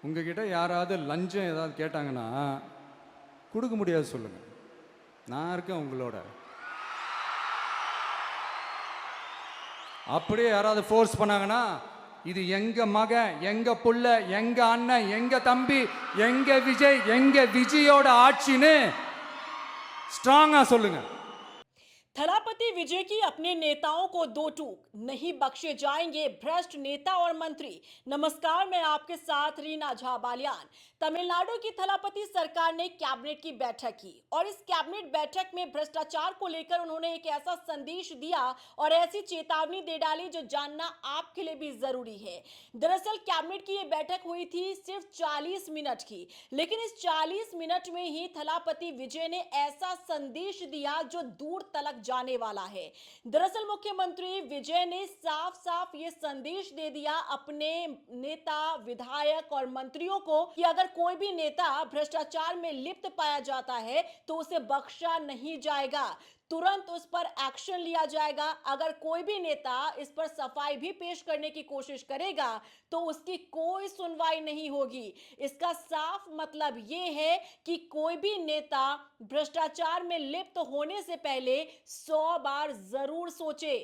உங்ககிட்ட யாராவது லஞ்சம் ஏதாவது கேட்டாங்கன்னா கொடுக்க முடியாது சொல்லுங்க. நான் இருக்கேன் உங்களோட. அப்படியே யாராவது ஃபோர்ஸ் பண்ணாங்கன்னா இது எங்க மகன், எங்க புள்ள, எங்க அண்ணன், எங்க தம்பி, எங்க விஜய், எங்க விஜயோட ஆட்சின்னு ஸ்ட்ராங்கா சொல்லுங்க. थलापति विजय की अपने नेताओं को दो टूक नहीं बख्शे जाएंगे भ्रष्ट नेता और मंत्री। नमस्कार, मैं आपके साथ रीना झा बालियान। तमिलनाडु की थलापति सरकार ने कैबिनेट की बैठक की और इस कैबिनेट बैठक में भ्रष्टाचार को लेकर उन्होंने एक ऐसा संदेश दिया और ऐसी चेतावनी दे डाली जो जानना आपके लिए भी जरूरी है। दरअसल कैबिनेट की ये बैठक हुई थी सिर्फ 40 मिनट की, लेकिन इस 40 मिनट में ही थलापति विजय ने ऐसा संदेश दिया जो दूर तलक जाने वाला है। दरअसल मुख्यमंत्री विजय ने साफ साफ ये संदेश दे दिया अपने नेता, विधायक और मंत्रियों को कि अगर कोई भी नेता भ्रष्टाचार में लिप्त पाया जाता है तो उसे बख्शा नहीं जाएगा, तुरंत उस पर एक्शन लिया जाएगा। अगर कोई भी नेता इस पर सफाई भी पेश करने की कोशिश करेगा तो उसकी कोई सुनवाई नहीं होगी। इसका साफ मतलब ये है कि कोई भी नेता भ्रष्टाचार में लिप्त होने से पहले 100 बार जरूर सोचे।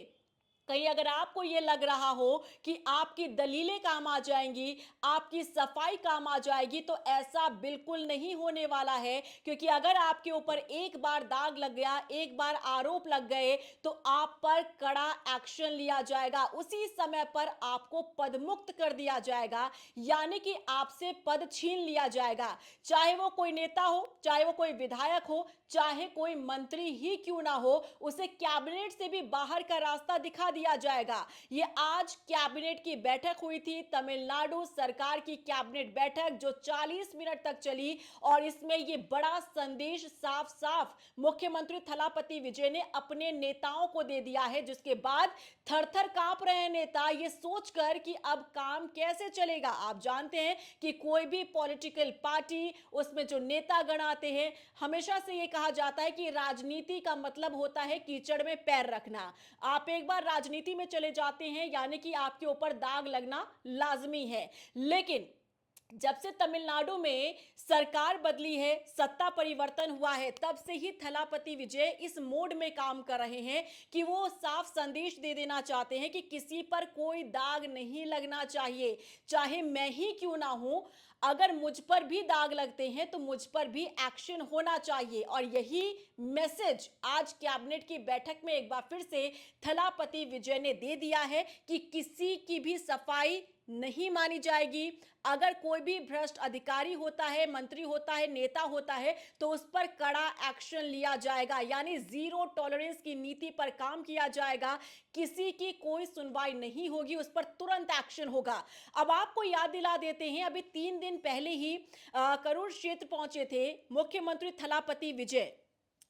कहीं अगर आपको यह लग रहा हो कि आपकी दलीलें काम आ जाएंगी, आपकी सफाई काम आ जाएगी, तो ऐसा बिल्कुल नहीं होने वाला है। क्योंकि अगर आपके ऊपर एक बार दाग लग गया, एक बार आरोप लग गए, तो आप पर कड़ा एक्शन लिया जाएगा। उसी समय पर आपको पदमुक्त कर दिया जाएगा, यानी कि आपसे पद छीन लिया जाएगा। चाहे वो कोई नेता हो, चाहे वो कोई विधायक हो, चाहे कोई मंत्री ही क्यों ना हो, उसे कैबिनेट से भी बाहर का रास्ता दिखा दिया जाएगा। ये आज कैबिनेट की बैठक हुई थी, तमिलनाडु सरकार की कैबिनेट बैठक जो 40 मिनट तक चली और इसमें ये बड़ा संदेश साफ साफ मुख्यमंत्री थलापति विजय ने अपने नेताओं को दे दिया है, जिसके बाद थर-थर कांप रहे हैं नेता ये सोचकर कि अब काम कैसे चलेगा। आप जानते हैं कि कोई भी पॉलिटिकल पार्टी, उसमें जो नेता गण आते हैं, हमेशा से ये कहा जाता है कि राजनीति का मतलब होता है कीचड़ में पैर रखना। आप एक बार राजनीति में चले जाते हैं यानी कि आपके ऊपर दाग लगना लाजमी है। लेकिन जब से तमिलनाडु में सरकार बदली है, सत्ता परिवर्तन हुआ है, तब से ही थलापति विजय इस मोड में काम कर रहे हैं कि वो साफ संदेश दे देना चाहते हैं कि किसी पर कोई दाग नहीं लगना चाहिए, चाहे मैं ही क्यों ना हूं। अगर मुझ पर भी दाग लगते हैं तो मुझ पर भी एक्शन होना चाहिए। और यही मैसेज आज कैबिनेट की बैठक में एक बार फिर से थलापति विजय ने दे दिया है कि किसी की भी सफाई नहीं मानी जाएगी। अगर कोई भी भ्रष्ट अधिकारी होता है, मंत्री होता है, नेता होता है, तो उस पर कड़ा एक्शन लिया जाएगा, यानी जीरो टॉलरेंस की नीति पर काम किया जाएगा। किसी की कोई सुनवाई नहीं होगी, उस पर तुरंत एक्शन होगा। अब आपको याद दिला देते हैं, अभी 3 दिन पहले ही करूर क्षेत्र पहुंचे थे मुख्यमंत्री थलापति विजय।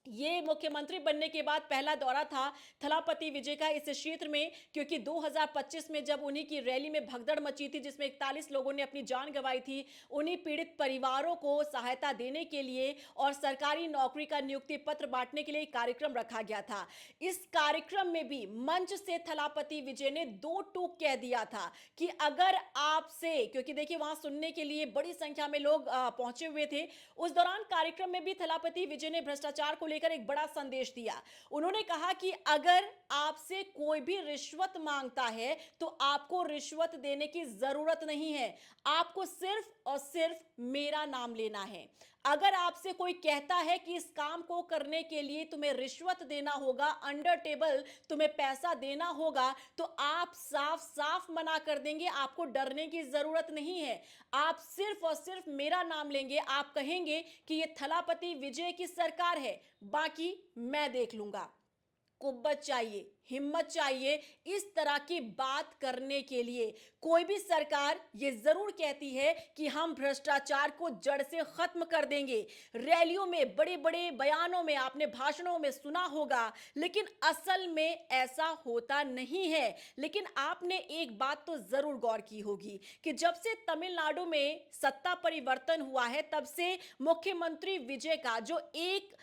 ये मुख्यमंत्री बनने के बाद पहला दौरा था थलापति विजय का इस क्षेत्र में, क्योंकि 2025 में जब उन्हीं की रैली में भगदड़ मची थी जिसमें 41 लोगों ने अपनी जान गंवाई थी, उन्हीं पीड़ित परिवारों को सहायता देने के लिए और सरकारी नौकरी का नियुक्ति पत्र बांटने के लिए एक कार्यक्रम रखा गया था। इस कार्यक्रम में भी मंच से थलापति विजय ने 2 टूक कह दिया था कि अगर आपसे, क्योंकि देखिए वहां सुनने के लिए बड़ी संख्या में लोग पहुंचे हुए थे, उस दौरान कार्यक्रम में भी थलापति विजय ने भ्रष्टाचार को लेकर एक बड़ा संदेश दिया। उन्होंने कहा कि अगर आपसे कोई भी रिश्वत मांगता है तो आपको रिश्वत देने की जरूरत नहीं है, आपको सिर्फ और सिर्फ मेरा नाम लेना है। अगर आपसे कोई कहता है कि इस काम को करने के लिए तुम्हें रिश्वत देना होगा, अंडर टेबल तुम्हें पैसा देना होगा, तो आप साफ साफ मना कर देंगे, आपको डरने की जरूरत नहीं है। आप सिर्फ और सिर्फ मेरा नाम लेंगे, आप कहेंगे कि यह थलापति विजय की सरकार है, बाकी मैं देख लूंगा। कुब्बत चाहिए, हिम्मत चाहिए इस तरह की बात करने के लिए। कोई भी सरकार ये जरूर कहती है कि हम भ्रष्टाचार को जड़ से खत्म कर देंगे। रैलियों में, बड़े बड़े बयानों में, आपने भाषणों में सुना होगा, लेकिन असल में ऐसा होता नहीं है। लेकिन आपने एक बात तो जरूर गौर की होगी कि जब से तमिलनाडु में सत्ता परिवर्तन हुआ है, तब से मुख्यमंत्री विजय का जो एक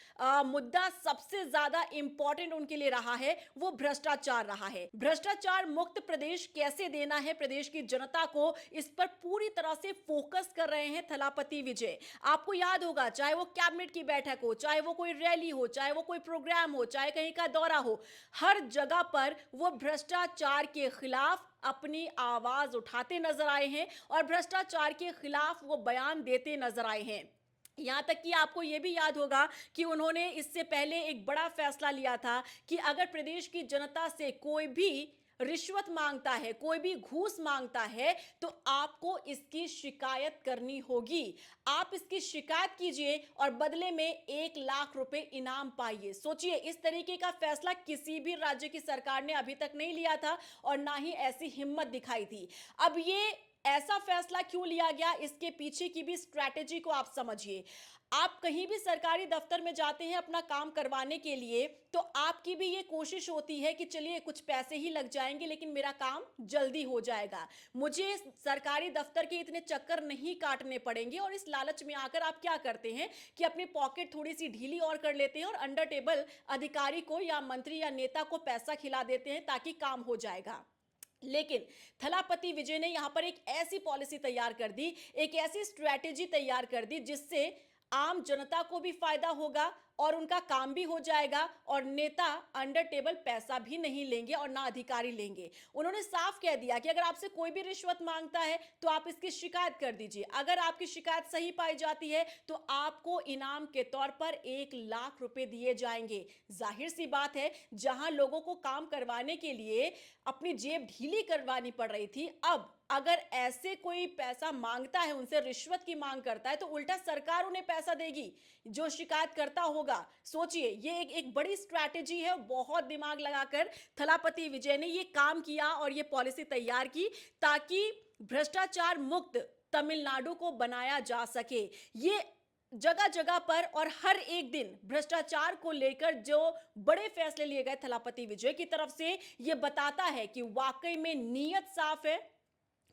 मुद्दा सबसे ज्यादा इंपॉर्टेंट उनके लिए रहा है, वो भ्रष्टाचार रहा है। भ्रष्टाचार मुक्त प्रदेश कैसे देना है प्रदेश की जनता को, इस पर पूरी तरह से फोकस कर रहे हैं थलापति विजय। आपको याद होगा, चाहे वो कैबिनेट की बैठक हो, चाहे वो कोई रैली हो, चाहे वो कोई प्रोग्राम हो, चाहे कहीं का दौरा हो, हर जगह पर वो भ्रष्टाचार के खिलाफ अपनी आवाज उठाते नजर आए हैं और भ्रष्टाचार के खिलाफ वो बयान देते नजर आए हैं। यहां तक कि आपको यह भी याद होगा कि उन्होंने इससे पहले एक बड़ा फैसला लिया था कि अगर प्रदेश की जनता से कोई भी रिश्वत मांगता है, कोई भी घूस मांगता है, तो आपको इसकी शिकायत करनी होगी। आप इसकी शिकायत कीजिए और बदले में 1 लाख रुपए इनाम पाइए। सोचिए, इस तरीके का फैसला किसी भी राज्य की सरकार ने अभी तक नहीं लिया था और ना ही ऐसी हिम्मत दिखाई थी। अब ये ऐसा फैसला क्यों लिया गया, इसके पीछे की भी स्ट्रैटेजी को आप समझिए। आप कहीं भी सरकारी दफ्तर में जाते हैं अपना काम करवाने के लिए, तो आपकी भी ये कोशिश होती है कि चलिए कुछ पैसे ही लग जाएंगे लेकिन मेरा काम जल्दी हो जाएगा, मुझे सरकारी दफ्तर के इतने चक्कर नहीं काटने पड़ेंगे। और इस लालच में आकर आप क्या करते हैं कि अपनी पॉकेट थोड़ी सी ढीली और कर लेते हैं और अंडर टेबल अधिकारी को या मंत्री या नेता को पैसा खिला देते हैं ताकि काम हो जाएगा। लेकिन थलापति विजय ने यहां पर एक ऐसी पॉलिसी तैयार कर दी, एक ऐसी स्ट्रैटेजी तैयार कर दी जिससे आम जनता को भी फायदा होगा और उनका काम भी हो जाएगा और नेता अंडर टेबल पैसा भी नहीं लेंगे और ना अधिकारी लेंगे। उन्होंने साफ कह दिया कि अगर आपसे कोई भी रिश्वत मांगता है तो आप इसकी शिकायत कर दीजिए। अगर आपकी शिकायत सही पाई जाती है तो आपको इनाम के तौर पर 1 लाख रुपए दिए जाएंगे। जाहिर सी बात है, जहां लोगों को काम करवाने के लिए अपनी जेब ढीली करवानी पड़ रही थी, अब अगर ऐसे कोई पैसा मांगता है, उनसे रिश्वत की मांग करता है, तो उल्टा सरकार उन्हें पैसा देगी जो शिकायत करता होगा। सोचिए, ये एक बड़ी स्ट्रैटेजी है। बहुत दिमाग लगाकर थलापति विजय ने ये काम किया और ये पॉलिसी तैयार की ताकि भ्रष्टाचार मुक्त तमिलनाडु को बनाया जा सके। ये जगह जगह पर और हर एक दिन भ्रष्टाचार को लेकर जो बड़े फैसले लिए गए थलापति विजय की तरफ से, ये बताता है कि वाकई में नीयत साफ है,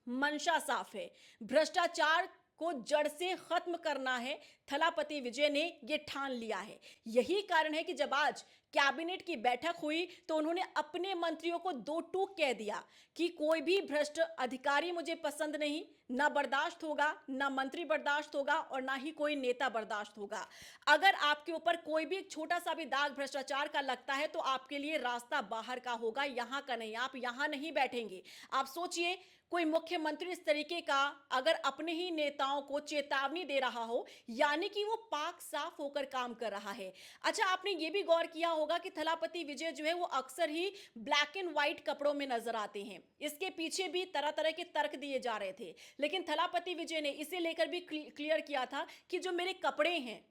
मंशा साफ है। भ्रष्टाचार को जड़ से खत्म करना है, थलापति विजय ने यह ठान लिया है। यही कारण है कि जब आज कैबिनेट की बैठक हुई तो उन्होंने अपने मंत्रियों को 2 टूक कह दिया कि कोई भी भ्रष्ट अधिकारी मुझे पसंद नहीं, ना बर्दाश्त होगा, ना मंत्री बर्दाश्त होगा और ना ही कोई नेता बर्दाश्त होगा। अगर आपके ऊपर कोई भी छोटा सा भी दाग भ्रष्टाचार का लगता है तो आपके लिए रास्ता बाहर का होगा, यहां का नहीं। आप यहां नहीं बैठेंगे। आप सोचिए, कोई मुख्यमंत्री इस तरीके का अगर अपने ही नेताओं को चेतावनी दे रहा हो, यानी कि वो पाक साफ होकर काम कर रहा है। अच्छा, आपने ये भी गौर किया होगा कि थलापति विजय जो है वो अक्सर ही ब्लैक एंड व्हाइट कपड़ों में नजर आते हैं। इसके पीछे भी तरह तरह के तर्क दिए जा रहे थे, लेकिन थलापति विजय ने इसे लेकर भी क्लियर किया था कि जो मेरे कपड़े हैं,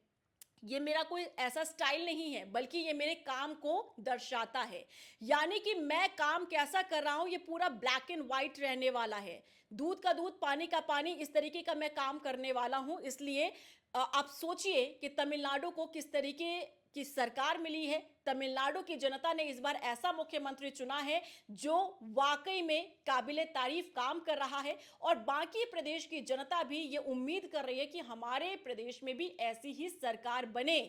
ये मेरा कोई ऐसा स्टाइल नहीं है, बल्कि ये मेरे काम को दर्शाता है। यानी कि मैं काम कैसा कर रहा हूं, ये पूरा ब्लैक एंड व्हाइट रहने वाला है। दूध का दूध, पानी का पानी, इस तरीके का मैं काम करने वाला हूं। इसलिए आप सोचिए कि तमिलनाडु को किस तरीके की सरकार मिली है। तमिलनाडु की जनता ने इस बार ऐसा मुख्यमंत्री चुना है जो वाकई में काबिले तारीफ काम कर रहा है और बाकी प्रदेश की जनता भी ये उम्मीद कर रही है कि हमारे प्रदेश में भी ऐसी ही सरकार बने।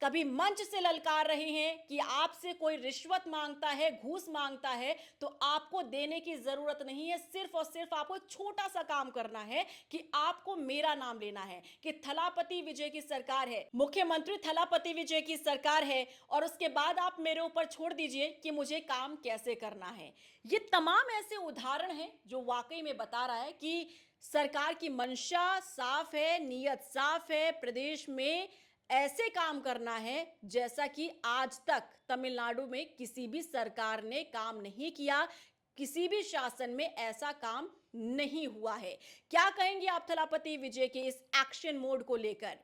कभी मंच से ललकार रहे हैं कि आपसे कोई रिश्वत मांगता है, घूस मांगता है, तो आपको देने की जरूरत नहीं है। सिर्फ और सिर्फ आपको छोटा सा काम करना है कि आपको मेरा नाम लेना है कि थलापति विजय की सरकार है, मुख्यमंत्री थलापति विजय की सरकार है, और उसके बाद आप मेरे ऊपर छोड़ दीजिए कि मुझे काम कैसे करना है। ये तमाम ऐसे उदाहरण हैं जो वाकई में बता रहा है कि सरकार की मंशा साफ है, नीयत साफ है, प्रदेश में ऐसे काम करना है जैसा कि आज तक तमिलनाडु में किसी भी सरकार ने काम नहीं किया, किसी भी शासन में ऐसा काम नहीं हुआ है। क्या कहेंगे आप थलापति विजय के इस एक्शन मोड को लेकर,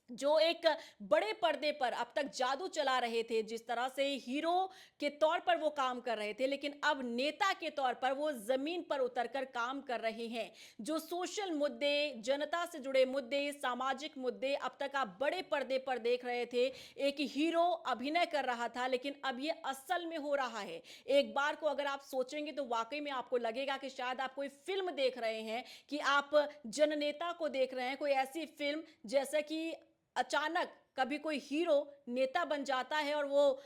जो एक बड़े पर्दे पर अब तक जादू चला रहे थे, जिस तरह से हीरो के तौर पर वो काम कर रहे थे, लेकिन अब नेता के तौर पर वो जमीन पर उतरकर काम कर रहे हैं। जो सोशल मुद्दे, जनता से जुड़े मुद्दे, सामाजिक मुद्दे अब तक आप बड़े पर्दे पर देख रहे थे, एक हीरो अभिनय कर रहा था, लेकिन अब ये असल में हो रहा है। एक बार को अगर आप सोचेंगे तो वाकई में आपको लगेगा कि शायद आप कोई फिल्म देख रहे हैं, कि आप जननेता को देख रहे हैं, कोई ऐसी फिल्म जैसा कि अचानक कभी कोई हीरो नेता बन जाता है और वो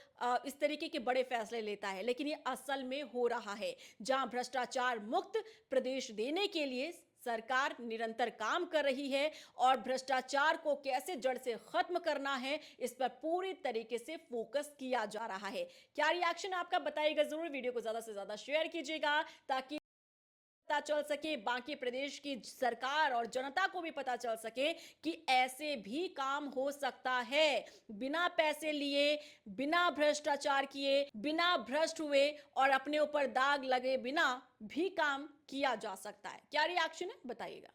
इस तरीके के बड़े फैसले लेता है, लेकिन ये असल में हो रहा है। जहां भ्रष्टाचार मुक्त प्रदेश देने के लिए सरकार निरंतर काम कर रही है और भ्रष्टाचार को कैसे जड़ से खत्म करना है इस पर पूरी तरीके से फोकस किया जा रहा है। क्या रिएक्शन आपका बताइएगा जरूर, वीडियो को ज्यादा से ज्यादा शेयर कीजिएगा ताकि पता चल सके, बाकी प्रदेश की सरकार और जनता को भी पता चल सके कि ऐसे भी काम हो सकता है। बिना पैसे लिए, बिना भ्रष्टाचार किए, बिना भ्रष्ट हुए और अपने ऊपर दाग लगे बिना भी काम किया जा सकता है। क्या रिएक्शन है बताइएगा।